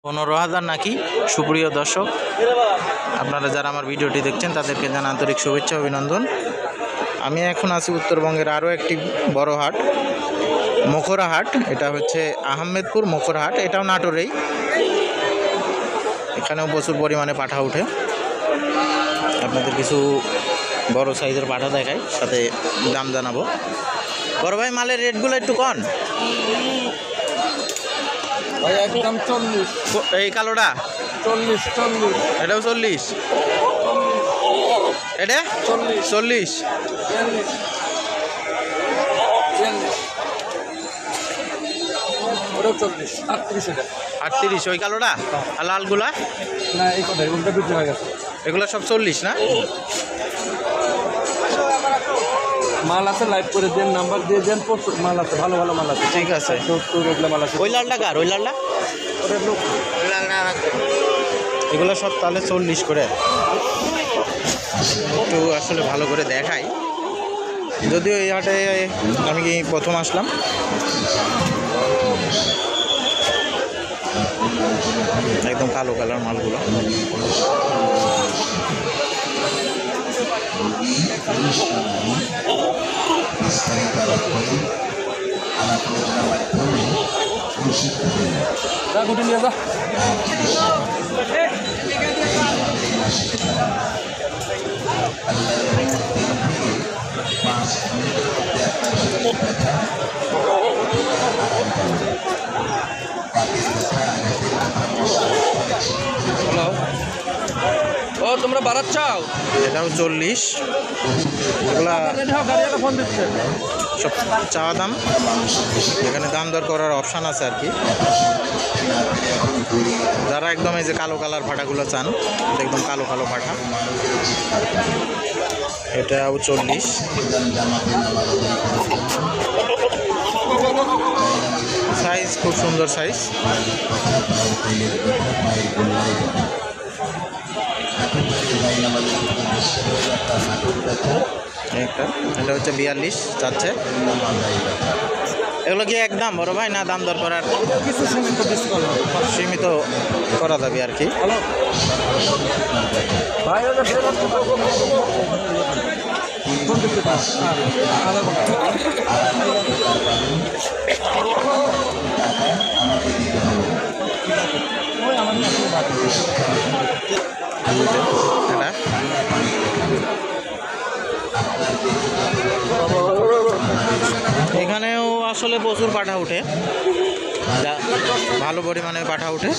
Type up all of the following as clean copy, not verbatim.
15,000 নাকি। সুপ্রিয় দর্শক, আপনারা যারা আমার ভিডিওটি দেখছেন তাদেরকে জানাই আন্তরিক শুভেচ্ছা অভিনন্দন। আমি এখন আছি উত্তরবঙ্গের আরও একটি বড় হাট, মখরা হাট। এটা হচ্ছে আহমেদপুর মখরা হাট, এটাও নাটোরেই। এখানেও প্রচুর পরিমাণে পাঠা ওঠে। আপনাদের কিছু বড় সাইজের পাঠা দেখাই, সাথে দাম জানাবো। বড় ভাই, মালের রেটগুলো একটু কন। একদম 40। এই কালোটা 40 এটাও 40, এটা 40। ওটাও 40, 38 এটা। 38 ওই কালোটা। আর লালগুলা না, এই কথা ওটা বিক্রি হয়ে গেছে। এগুলো সব 40 না? মাল আছে, লাইভ করে দেন, নাম্বার দিয়ে দেন, প্রচুর মাল আছে, ভালো ভালো মাল আছে। ঠিক আছে। 70 ওগুলো মাল আছে। ওই লালটা কার? ওই লালটা ওটা লোক এগুলো সব তাহলে 40 করে। একটু আসলে ভালো করে দেখাই, যদিও এই হাটে আমি কি প্রথম আসলাম। একদম কালো কালার মালগুলো। যা গুটি নিয়ে যা। হ্যালো, ও তোমরা বাড়াচ্ছাও? এটাও 40। এগুলা গাড়িওয়ালা ফোন দিচ্ছে। সব চাওয়া দাম, এখানে দাম দর করার অপশান আছে আর কি। যারা একদম এই যে কালো কালার ফাটাগুলো চান, একদম কালো কালো ফাটা, এটাও 40। সাইজ খুব সুন্দর সাইজ। এটা হচ্ছে 42 চাচ্ছে। এগুলো কি একদম বড় ভাই, না দাম দর করার কিছু সীমিত ডিসকাউন্ট হবে। সীমিত করা যাবে আর কি? হ্যালো ভাই, ওটা ফোন দিচ্ছে তা আলাদা কথা। ওই আমার কাছে বাকি এটা এখানেও আসলে প্রচুর পাঠা ওঠে, ভালো পরিমাণে পাঠা ওঠে।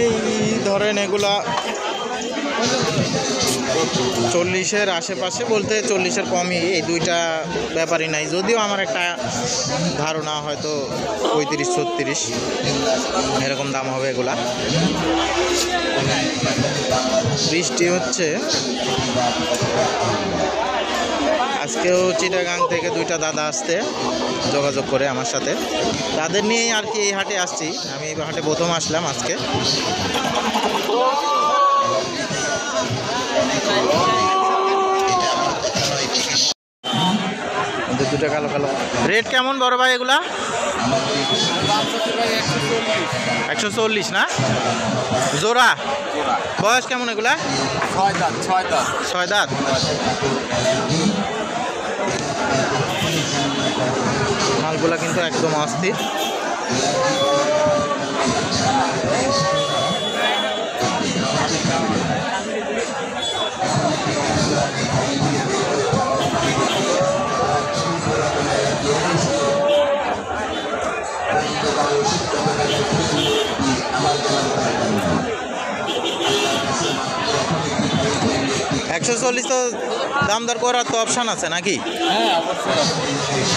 এই ধরেন এগুলা 40-এর আশেপাশে, বলতে 40-এর কমই। এই দুইটা ব্যাপারই নাই, যদিও আমার একটা ধারণা হয়তো 35-36 এরকম দাম হবে এগুলা। বৃষ্টি হচ্ছে। আজকেও চিটাগাং থেকে দুইটা দাদা আসতে যোগাযোগ করে আমার সাথে, তাদের নিয়েই আর কি এই হাটে আসছি। আমি এই হাটে প্রথম আসলাম আজকে। দুটো কালো কালো। রেট কেমন বড় ভাই এগুলা? 140 না? জোড়া? বয়স কেমন এগুলা? 6 দাঁত। মালগুলা কিন্তু একদম অস্থির। একশো 140 তো দাম দর করার তো অপশান আছে নাকি? হ্যাঁ, অবশ্যই।